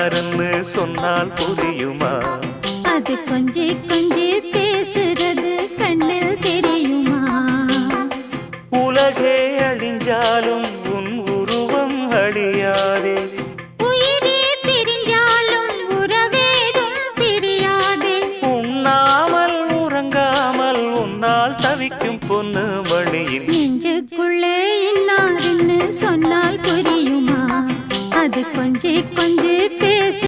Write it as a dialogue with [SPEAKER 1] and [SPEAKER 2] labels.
[SPEAKER 1] இன்னாருன்னு சொன்னால் புரியுமா?
[SPEAKER 2] அது கொஞ்சி கொஞ்சி பேசுறது கண்ணில் தெரியுமா?
[SPEAKER 1] உலகே அழிஞ்சாலும் உன் உருவம் அழியாதே,
[SPEAKER 2] உயிரே பிரிஞ்சாலும் உறவேதும் பிரியாதே.
[SPEAKER 1] உண்ணாமல் உறங்காமல் உன்னால் தவிக்கும் பொண்ணு மணியின்
[SPEAKER 2] நெஞ்சுக்குள்ளே இன்னாருன்னு சொன்னால் புரியுமா? அது கொஞ்சி கொஞ்சி